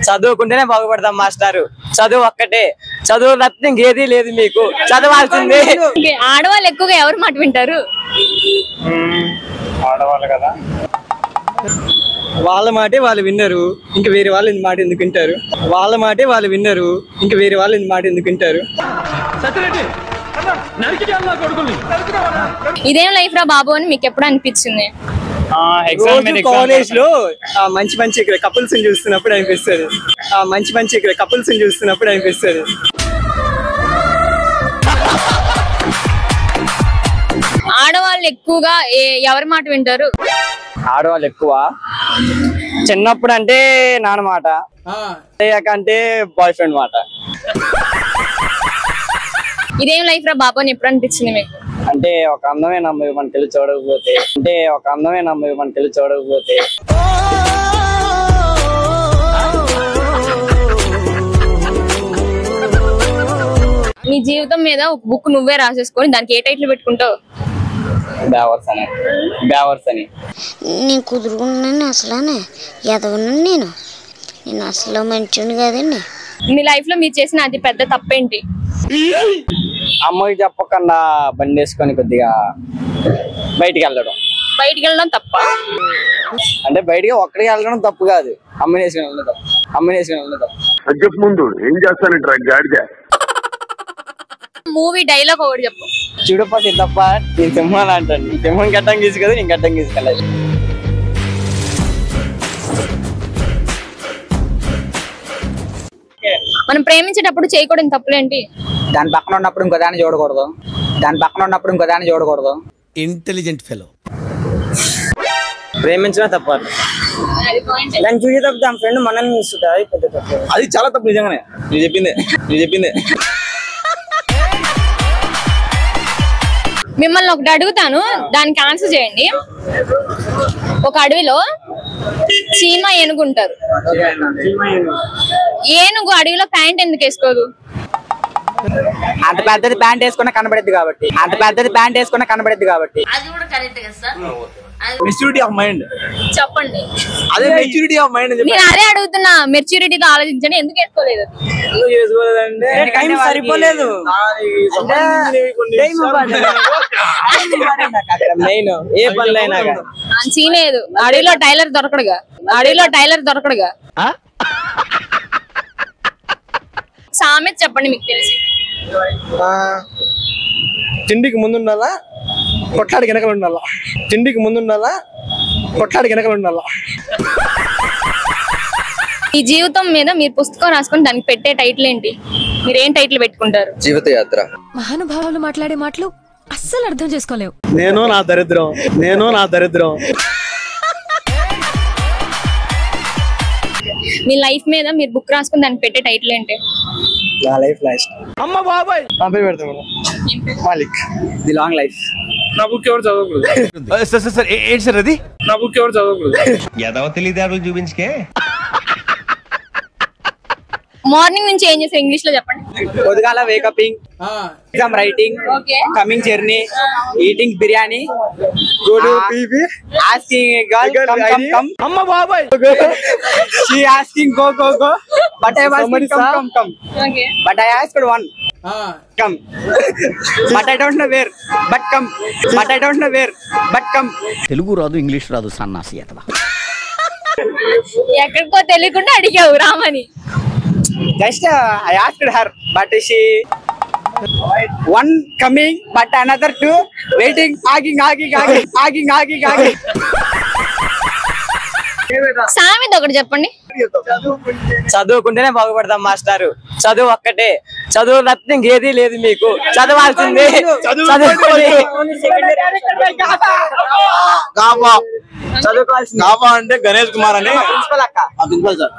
చదువుకుంటేనే బాగుపడతాం మాస్టారు. చదువు ఒక్కటే, చదువు తప్పితే ఇంకేది లేదు మీకు, చదవాల్సిందే. ఆడవాళ్ళు ఎక్కువగా ఎవరు మాట వింటారు? ఆడవాళ్ళు కదా, వాళ్ళ మాటే వాళ్ళు విన్నరు, ఇంకా వేరే వాళ్ళు మాట ఎందుకు వింటారు? వాళ్ళ మాటే వాళ్ళు విన్నరు, ఇంకా వేరే వాళ్ళు మాట ఎందుకు వింటారు? ఇదేం లైఫ్ రా బాబు అని మీకు ఎప్పుడు అనిపించింది? కాలేజ్ లో మంచి మంచి కపుల్స్ చూస్తున్నప్పుడు అనిపిస్తుంది. మంచి మంచి కపుల్స్ చూస్తున్నప్పుడు అనిపిస్తుంది. ఆడవాళ్ళు ఎక్కువగా ఎవరి మాట వింటారు? ఆడవాళ్ళు ఎక్కువ చిన్నప్పుడు అంటే నాన్న మాట, అంటే బాయ్ ఫ్రెండ్ మాట. ఇదేం లైఫ్ రా బాబు అని ఎప్పుడు అనిపించింది మీకు? అంటే ఒక అందమైన అమ్మాయి మన పెళ్లి చూడకపోతే, నీ జీవితం మీద ఒక బుక్ నువ్వే రాసేసుకొని దానికి ఏ టైటిల్ పెట్టుకుంటావు? బేవర్స్ అని. నేను కుదురుకున్నాను అసలు ఎదవను. నేను అసలు మంచిని కాదండి. మీ లైఫ్ లో మీరు చేసిన అతి పెద్ద తప్పేంటి? అమ్మకి చెప్పకుండా బండి వేసుకొని కొద్దిగా బయటికి వెళ్ళడం తప్ప? అంటే బయటికి ఒక్కడికి వెళ్ళడం తప్పు కాదు, అమ్మని వేసుకొని వెళ్ళడం తప్పు. చెప్పు ముందు ఏం చేస్తానంటే మూవీ డైలాగ్ ఒకటి చెప్పు. చూడపోతే తప్ప నేను సింహాలు అంటాను, సింహం గట్టం గీసుకదు, నేను గట్టం గీసుకెళ్ళాలి. మనం ప్రేమించేటప్పుడు చేయకూడని తప్పులేంటి? దాని పక్కన ఉన్నప్పుడు ఇంకో దాన్ని చూడకూడదు. Intelligent fellow. ప్రేమించినా తప్పాలి, దాన్ని చూసే తప్పు దాని ఫ్రెండ్ మనల్ని చూస్తుంది, అది పెద్ద తప్పు. అది చాలా తప్పు నిజంగానే. నేను చెప్పింది మిమ్మల్ని ఒకటి అడుగుతాను, దానికి ఆన్సర్ చేయండి. ఒక అడవిలో చీమ ఏనుగుంటారు. ఏనుగు అడవిలో ప్యాంట్ ఎందుకు వేసుకోదు? అంత పెద్దది ప్యాంట్ వేసుకున్నా కనబడేది కాబట్టి. Maturity of mind. చెప్పండి. అదే మెచ్యూరిటీ ఆఫ్ మైండ్. నేను అదే అడుగుతున్నా, మెచ్యూరిటీతో ఆలోచించండి, ఎందుకు వేసుకోలేదు? సరిపోలేదు. మెయిన్ ఏ పనులైనా చీనేదు అడవిలో టైలర్ దొరకడుగా. సామెత చెప్పండి మీకు తెలిసి. తిండికి ముందుండాలా, కొట్లాడికి వెనకలు ఉండాలా. ఈ జీవితం మీద మీరు పుస్తకం రాసుకొని దానికి పెట్టే టైటిల్ ఏంటి? మీరు ఏం టైటిల్ పెట్టుకుంటారు? జీవిత యాత్ర. మహానుభావులు మాట్లాడే మాటలు అస్సలు అర్థం చేసుకోలేవు. నేను నా దరిద్రం. మీ లైఫ్ మీద మీరు బుక్ రాసుకుని దానికి పెట్టే టైటిల్ ఏంటి? నా లైఫ్ లాస్ట్. అమ్మ బాబాయ్ నా పేరు పెడతాను, మాలిక్. The long life. నా బుక్ ఎవరు చదవకూడదు. ఏంటి సార్ అది? నా బుక్ ఎవరు చదవకూడదు. ఎదవ తెలియదారులు చూపించుకే. మార్నింగ్ నుంచి ఏం చేస్తారు ఇంగ్లీష్ లో చెప్పండి. పొద్దుగాల వేకపింగ్, exam writing, coming journey, eating biryani, Go to PV. asking a girl come. అమ్మ బాబాయ్. She asking go. But I was come. Okay. But I asked one. Come. But I don't know where. But come. Telugu రాదు, English రాదు, సన్నాసి ఎదవ. ఎక్కడికో తెలియకుండా అడిగావు రామని. Just I asked her, but she one coming, but another two waiting, aging. సామెత ఒకటి చెప్పండి. చదువుకుంటేనే బాగుపడతాం మాస్టారు. చదువు ఒక్కటే, చదువు తప్పితే ఇంకేది లేదు మీకు, చదవాల్సిందే. చదువుకోవాల్సింది. అంటే గణేష్ కుమార్ అని ప్రిన్సిపల్ సార్.